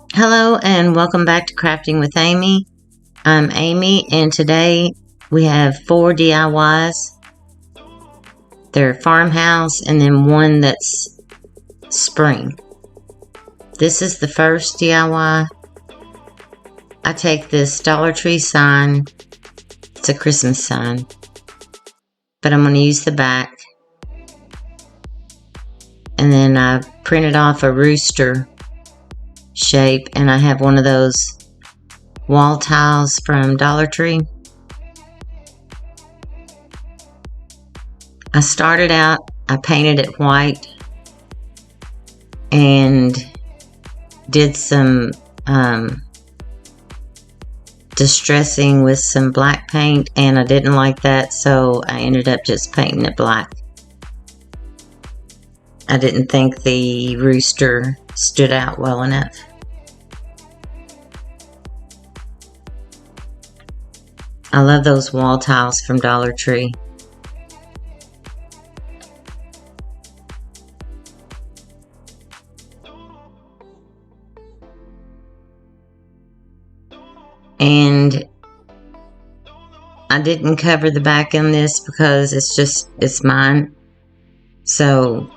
Hello and welcome back to Crafting with Amy. I'm Amy and today we have 4 DIYs. They're farmhouse and then one that's spring. This is the first DIY. I take this Dollar Tree sign. It's a Christmas sign. But I'm going to use the back. And then I printed off a rooster shape, and I have one of those wall tiles from Dollar Tree. I started out, I painted it white and did some distressing with some black paint, and I didn't like that, so I ended up just painting it black. I didn't think the rooster stood out well enough. I love those wall tiles from Dollar Tree. And I didn't cover the back in this because it's mine. So,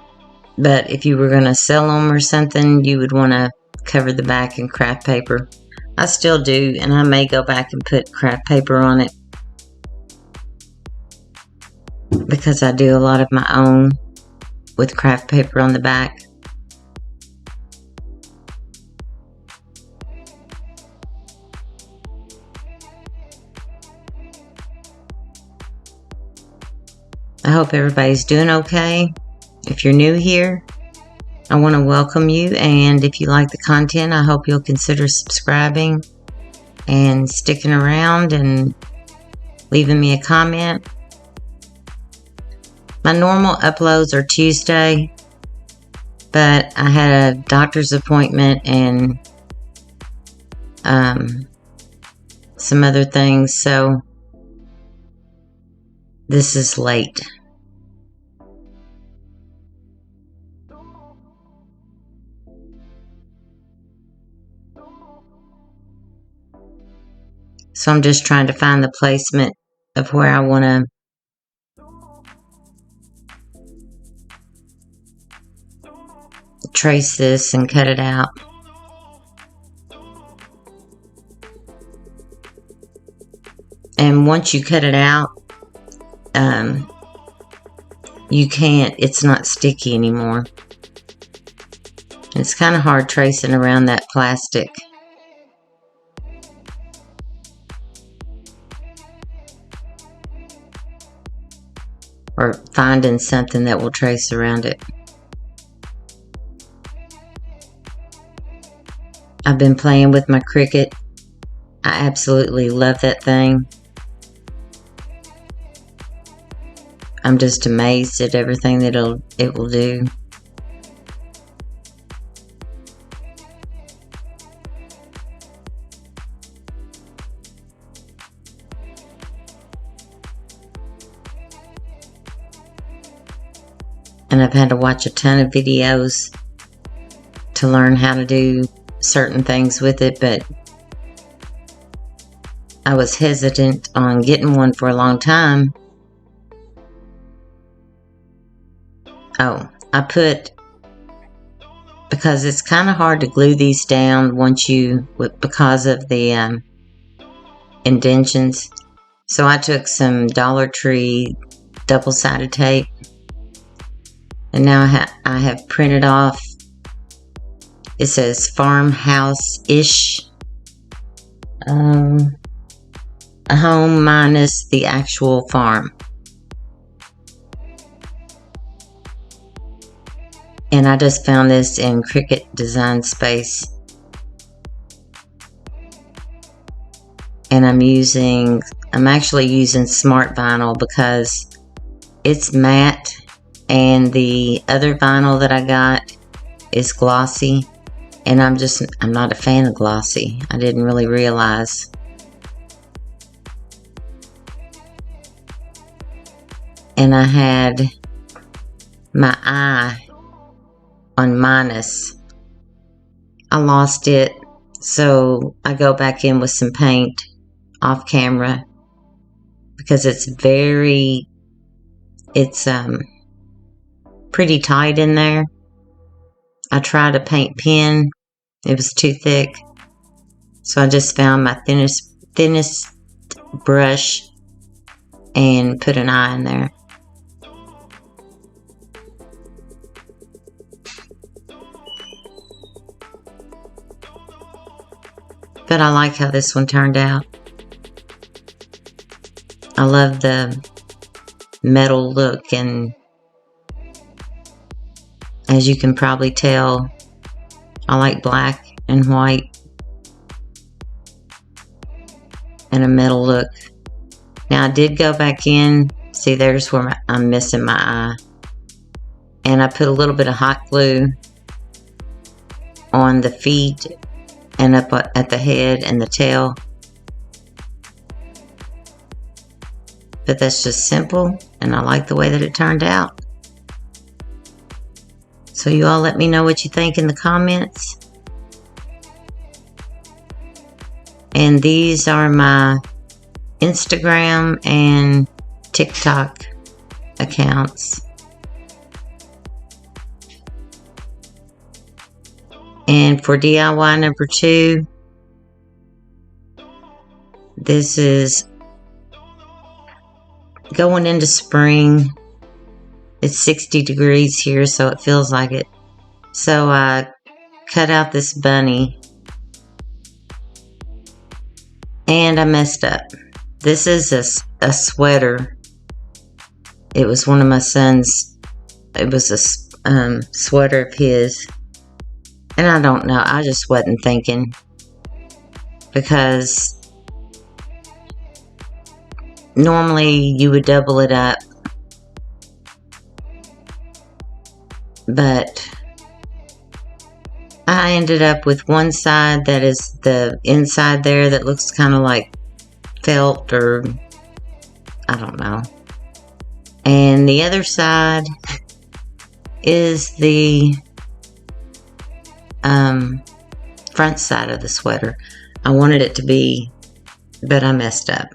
but if you were going to sell them or something, you would want to cover the back in craft paper. I still do, and I may go back and put craft paper on it because I do a lot of my own with craft paper on the back. I hope everybody's doing okay. If you're new here, I want to welcome you, and if you like the content, I hope you'll consider subscribing and sticking around and leaving me a comment. My normal uploads are Tuesday, but I had a doctor's appointment and some other things, so this is late. So I'm just trying to find the placement of where I want to trace this and cut it out. And once you cut it out, it's not sticky anymore. It's kind of hard tracing around that plastic. Or finding something that will trace around it. I've been playing with my Cricut. I absolutely love that thing. I'm just amazed at everything that it will do. And I've had to watch a ton of videos to learn how to do certain things with it, but I was hesitant on getting one for a long time. Oh, because it's kind of hard to glue these down because of the indentions. So I took some Dollar Tree double-sided tape. And now I have printed off, it says farmhouse-ish, a home minus the actual farm. And I just found this in Cricut Design Space. And I'm actually using smart vinyl because it's matte. And the other vinyl that I got is glossy, and I'm not a fan of glossy. I didn't really realize. And I had my eye on minus. I lost it So I go back in with some paint off camera because it's pretty tight in there. I tried a paint pen. It was too thick. So I just found my thinnest brush and put an eye in there. But I like how this one turned out. I love the metal look, and as you can probably tell, I like black and white and a metal look. Now I did go back in, see there's where I'm missing my eye, and I put a little bit of hot glue on the feet and up at the head and the tail. But that's just simple, and I like the way that it turned out. So you all let me know what you think in the comments. And these are my Instagram and TikTok accounts. And for DIY number 2, this is going into spring. It's 60 degrees here, so it feels like it. So I cut out this bunny, and I messed up. This is a sweater. It was one of my son's. It was a sweater of his. And I don't know, I just wasn't thinking, because normally you would double it up, but I ended up with one side that is the inside there that looks kind of like felt, or I don't know, and the other side is the front side of the sweater. I wanted it to be, but I messed up.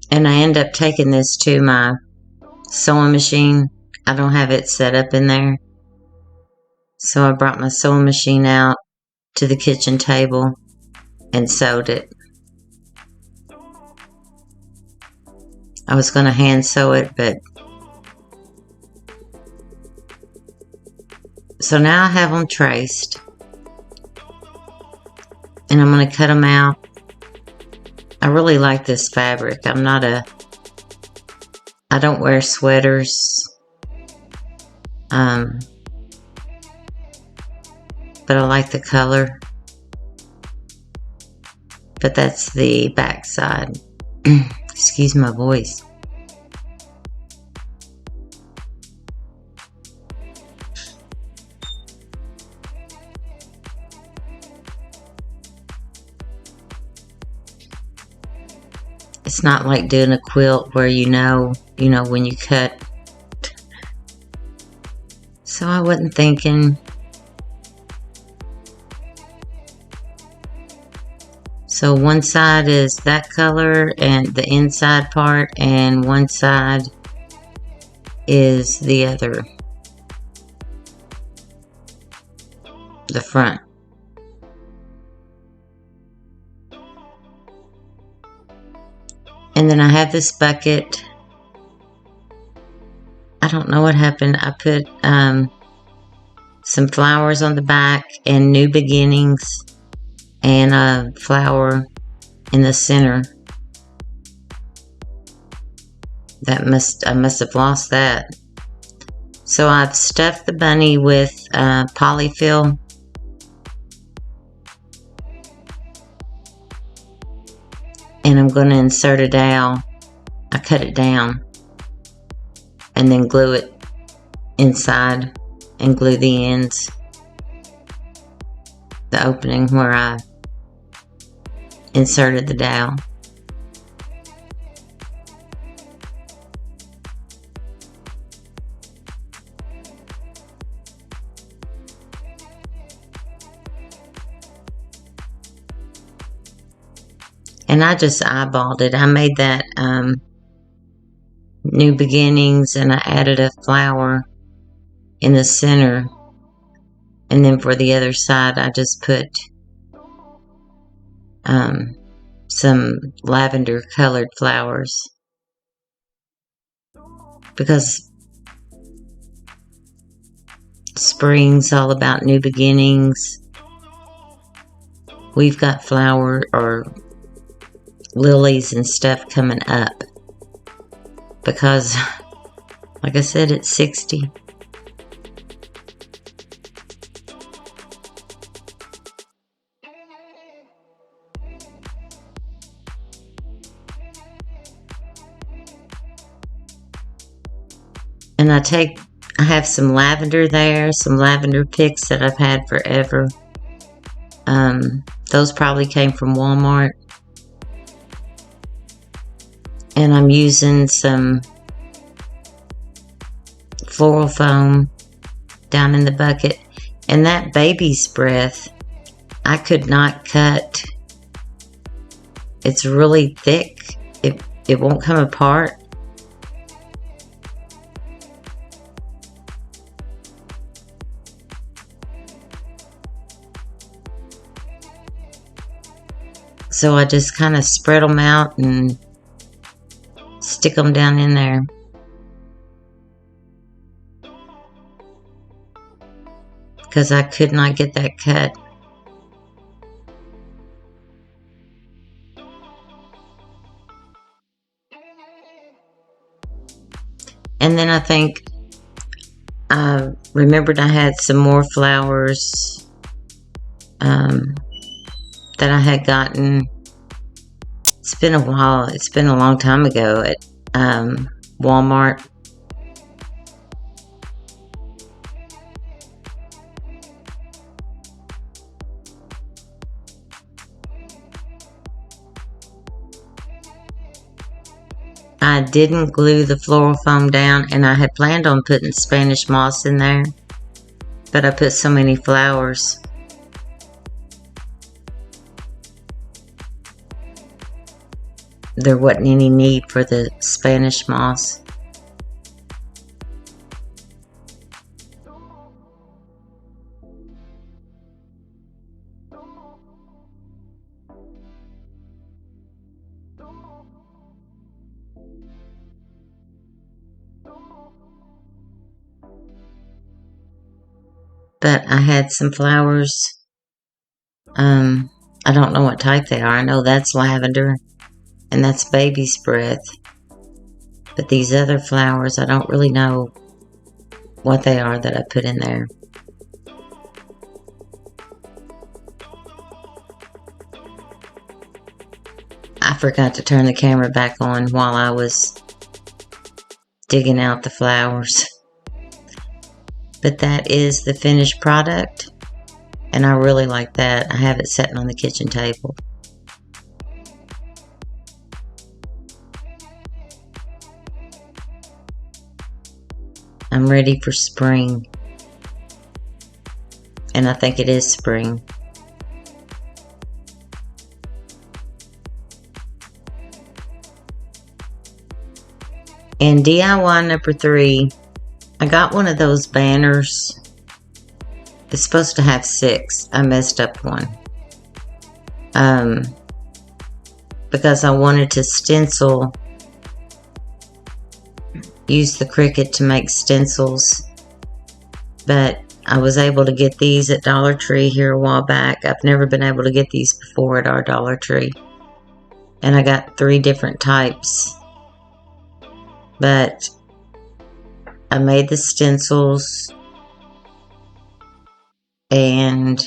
And I end up taking this to my sewing machine. I don't have it set up in there, so I brought my sewing machine out to the kitchen table and sewed it. I was going to hand sew it, but so now I have them traced, and I'm going to cut them out. I really like this fabric. I don't wear sweaters, but I like the color. But that's the back side. Excuse my voice. It's not like doing a quilt where you know when you cut. So I wasn't thinking. So one side is that color and the inside part, and one side is the other, the front. And then I have this bucket. I don't know what happened. I put some flowers on the back and New Beginnings, and a flower in the center. I must have lost that. So I've stuffed the bunny with polyfill. And I'm going to insert a dowel. I cut it down and then glue it inside and glue the ends, the opening where I inserted the dowel. And I just eyeballed it. I made that New Beginnings, and I added a flower in the center. And then for the other side, I just put some lavender colored flowers, because spring's all about new beginnings. We've got flower or lilies and stuff coming up because, like I said, it's 60. And I have some lavender there, some lavender picks that I've had forever. Those probably came from Walmart. And I'm using some floral foam down in the bucket. And that baby's breath, I could not cut. It's really thick. It won't come apart. So I just kind of spread them out and stick them down in there. Because I could not get that cut. And then I think I remembered I had some more flowers that I had gotten. It's been a while. It's been a long time ago at Walmart. I didn't glue the floral foam down, and I had planned on putting Spanish moss in there, but I put so many flowers. There wasn't any need for the Spanish moss. But I had some flowers. I don't know what type they are. I know that's lavender. And that's baby's breath. But these other flowers, I don't really know what they are that I put in there. I forgot to turn the camera back on while I was digging out the flowers. But that is the finished product. And I really like that. I have it sitting on the kitchen table. I'm ready for spring. And I think it is spring. And DIY number 3, I got one of those banners. It's supposed to have 6. I messed up one. Because I wanted to stencil, use the Cricut to make stencils, but I was able to get these at Dollar Tree here a while back. I've never been able to get these before at our Dollar Tree, and I got 3 different types, but I made the stencils and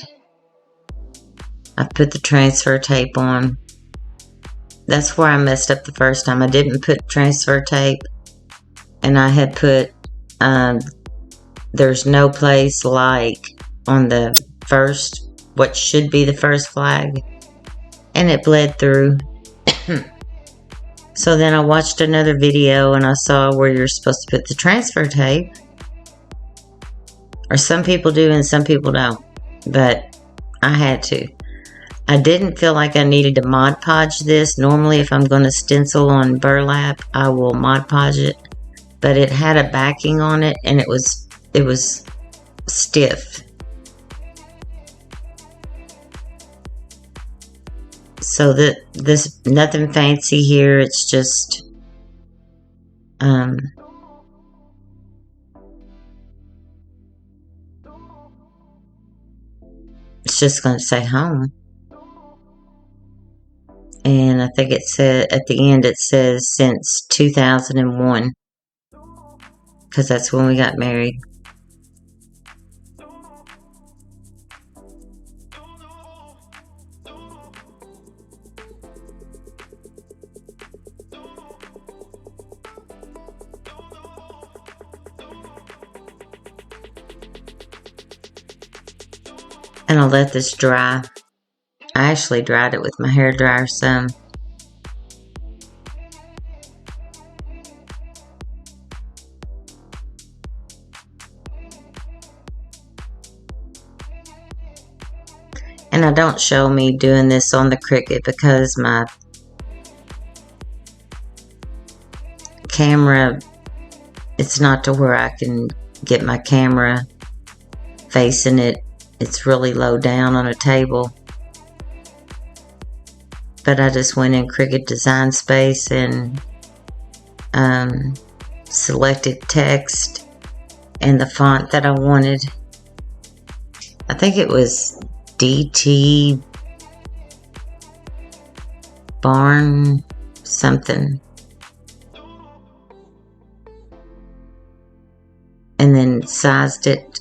I put the transfer tape on. That's where I messed up the first time. I didn't put transfer tape. And I had put, there's no place like on the first, what should be the first flag. And it bled through. So then I watched another video and I saw where you're supposed to put the transfer tape. Or some people do and some people don't. But I had to. I didn't feel like I needed to Mod Podge this. Normally, if I'm going to stencil on burlap, I will Mod Podge it. But it had a backing on it, and it was stiff. So this nothing fancy here. It's just it's just going to say home. And I think it said at the end, it says since 2001, because that's when we got married. And I'll let this dry. I actually dried it with my hair dryer some. And I don't show me doing this on the Cricut because my camera, it's not to where I can get my camera facing it. It's really low down on a table. But I just went in Cricut Design Space and selected text and the font that I wanted. I think it was DT Barn something. And then sized it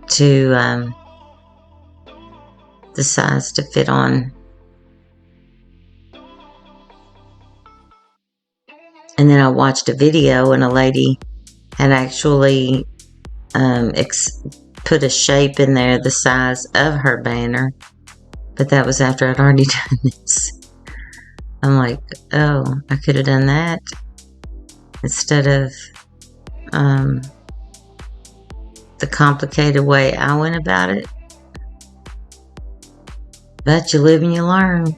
to the size to fit on. And then I watched a video and a lady had actually put a shape in there the size of her banner. But that was after I'd already done this. I'm like, oh, I could have done that instead of the complicated way I went about it. But you live and you learn.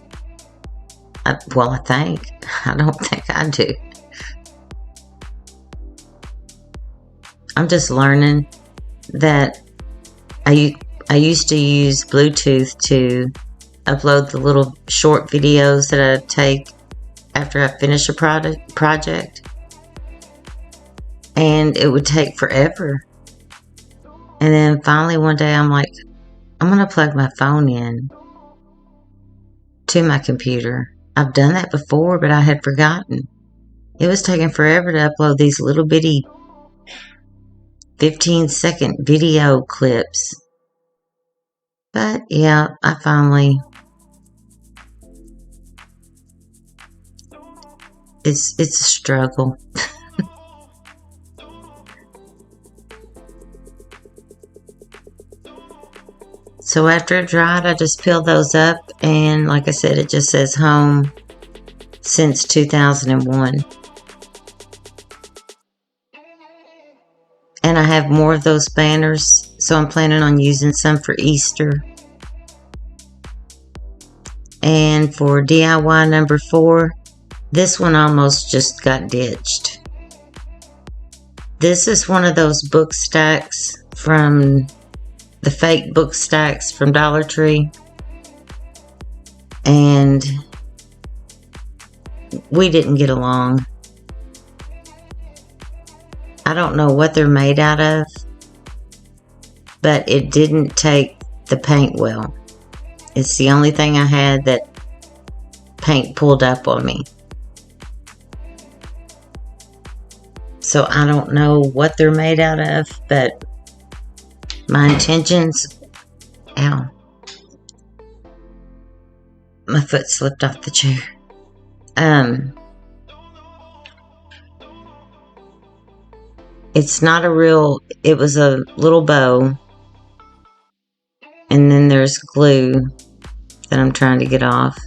Well, I think. I don't think I do. I'm just learning that I used to use Bluetooth to upload the little short videos that I take after I finish a project. And it would take forever. And then finally one day I'm like, I'm going to plug my phone in to my computer. I've done that before, but I had forgotten. It was taking forever to upload these little bitty 15-second video clips. But yeah, I finally, it's a struggle. So after it dried, I just peeled those up, and like I said, it just says home since 2001. And I have more of those banners, so I'm planning on using some for Easter. And for DIY number 4, this one almost just got ditched. This is one of those book stacks from the fake book stacks from Dollar Tree. And we didn't get along. I don't know what they're made out of, but it didn't take the paint well. It's the only thing I had that paint pulled up on me. So I don't know what they're made out of, but my intentions, ow, my foot slipped off the chair. It's not a real, it was a little bow, and then there's glue that I'm trying to get off,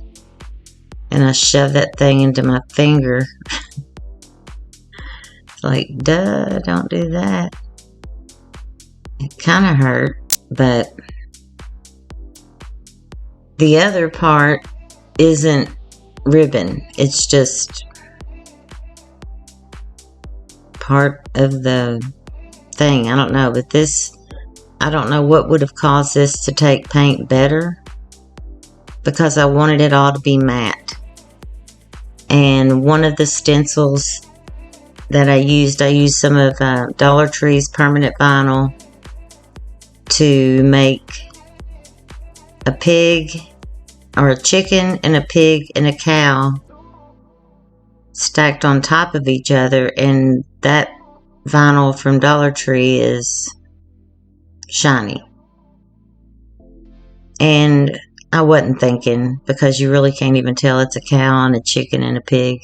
and I shoved that thing into my finger. It's like, duh, don't do that. It kind of hurt, but the other part isn't ribbon. It's just part of the thing. I don't know, but this, I don't know what would have caused this to take paint better, because I wanted it all to be matte. And one of the stencils that I used some of Dollar Tree's permanent vinyl to make a pig, or a chicken and a pig and a cow stacked on top of each other, and that vinyl from Dollar Tree is shiny. And I wasn't thinking, because you really can't even tell it's a cow and a chicken and a pig,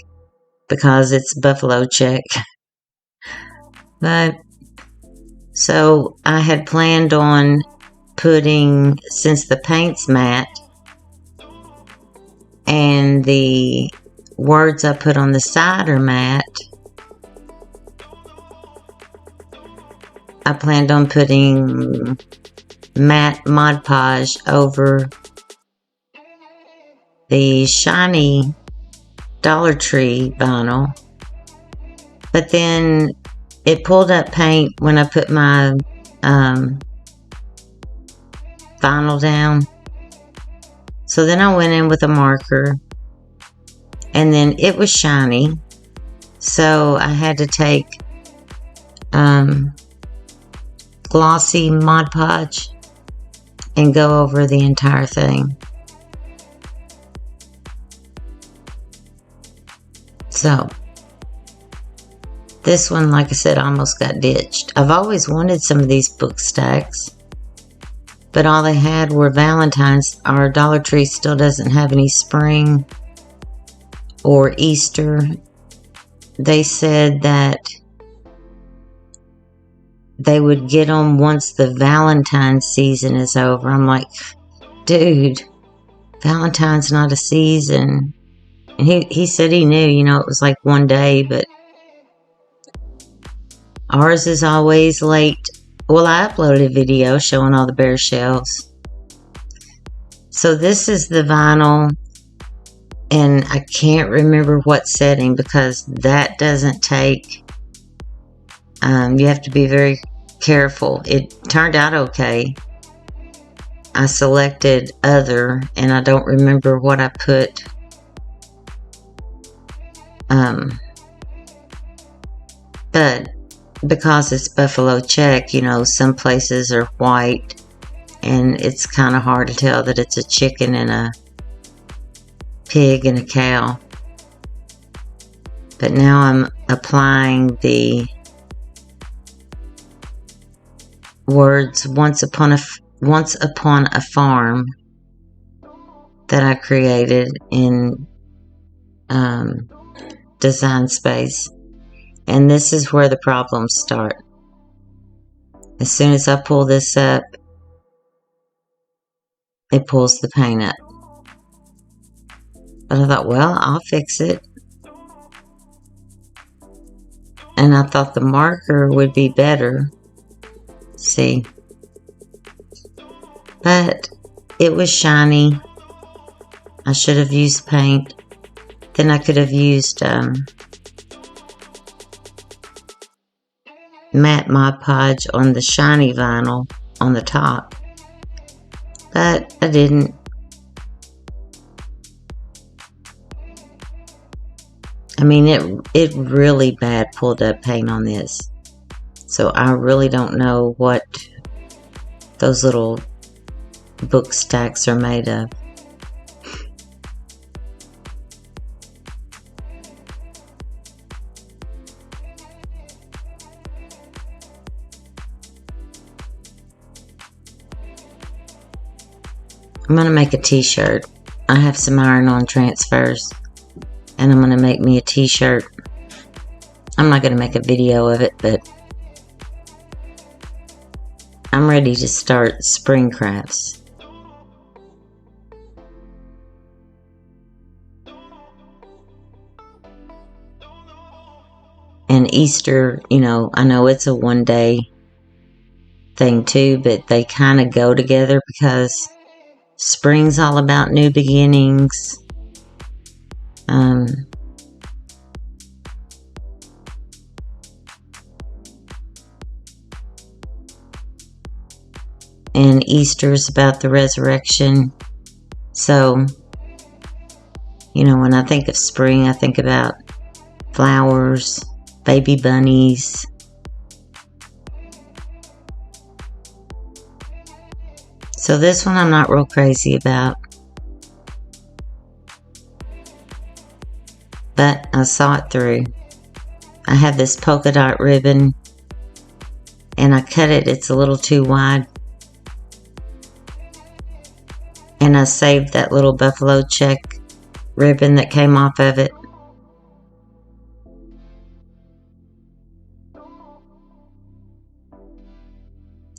because it's buffalo check. But so I had planned on putting, since the paint's matte and the words I put on the side are matte, I planned on putting matte Mod Podge over the shiny Dollar Tree vinyl. But then it pulled up paint when I put my vinyl down. So then I went in with a marker, and then it was shiny, so I had to take glossy Mod Podge and go over the entire thing. So this one, like I said, almost got ditched. I've always wanted some of these book stacks, but all they had were Valentine's. Our Dollar Tree still doesn't have any spring or Easter. They said that they would get them once the Valentine's season is over. I'm like, dude, Valentine's not a season. And he said he knew, you know, it was like one day, but ours is always late. Well, I uploaded a video showing all the bare shelves. So this is the vinyl, and I can't remember what setting, because that doesn't take, you have to be very careful. It turned out okay. I selected other, and I don't remember what I put. But because it's buffalo check, you know, some places are white, and it's kind of hard to tell that it's a chicken and a pig and a cow. But now I'm applying the words once upon a farm that I created in Design Space. And this is where the problems start. As soon as I pull this up, it pulls the paint up. But I thought, well, I'll fix it. And I thought the marker would be better. See? But it was shiny. I should have used paint. Then I could have used matte Mod Podge on the shiny vinyl on the top, but I didn't. I mean, it really bad pulled up paint on this, so I really don't know what those little book stacks are made of. I'm going to make a t-shirt. I have some iron-on transfers, and I'm going to make me a t-shirt. I'm not going to make a video of it, but I'm ready to start spring crafts. And Easter, you know, I know it's a one-day thing too, but they kind of go together, because Spring's all about new beginnings. And Easter's about the resurrection. So, you know, when I think of spring, I think about flowers, baby bunnies. So this one I'm not real crazy about. But I saw it through. I have this polka dot ribbon and I cut it. It's a little too wide. And I saved that little buffalo check ribbon that came off of it.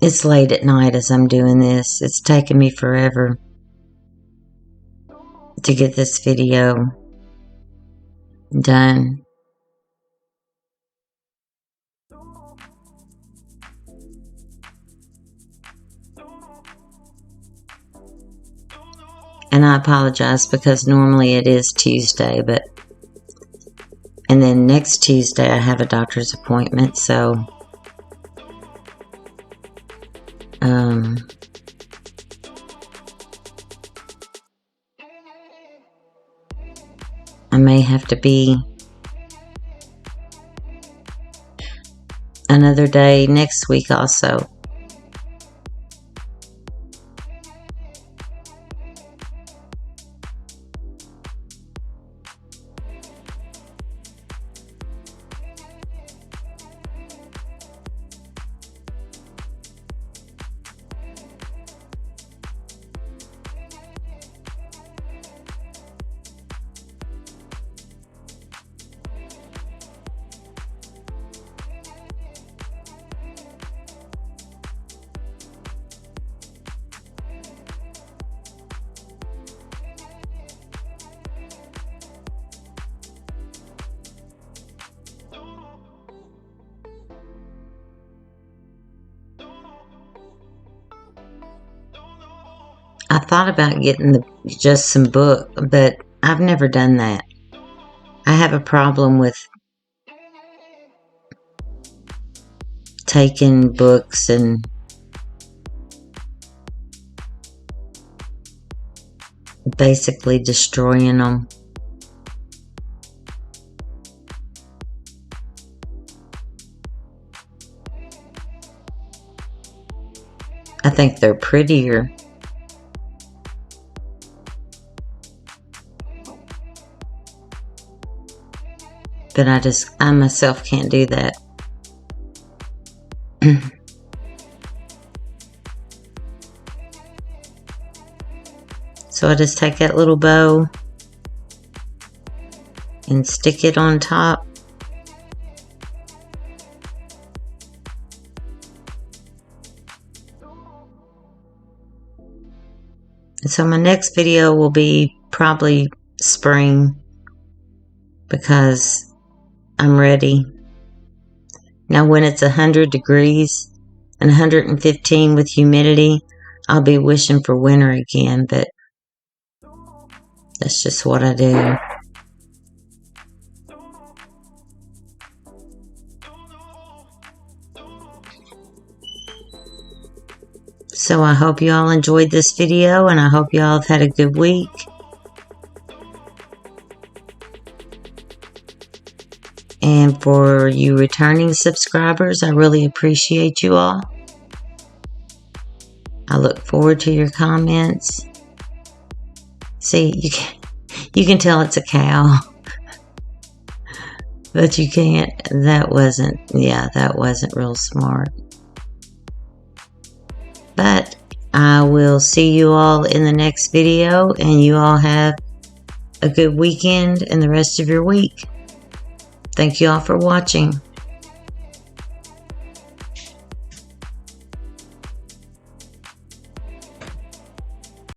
It's late at night as I'm doing this. It's taken me forever to get this video done. And I apologize because normally it is Tuesday, and then next Tuesday I have a doctor's appointment, so I may have to be another day next week also. I thought about getting just some book, but I've never done that. I have a problem with taking books and basically destroying them. I think they're prettier. But I myself can't do that. So I just take that little bow and stick it on top. And so my next video will be probably spring, because I'm ready. Now when it's 100 degrees and 115 with humidity, I'll be wishing for winter again, but that's just what I do. So I hope you all enjoyed this video, and I hope you all have had a good week. And for you returning subscribers, I really appreciate you all. I look forward to your comments. See, you can tell it's a cow. But you can't. That wasn't real smart. But I will see you all in the next video, and you all have a good weekend and the rest of your week. Thank you all for watching.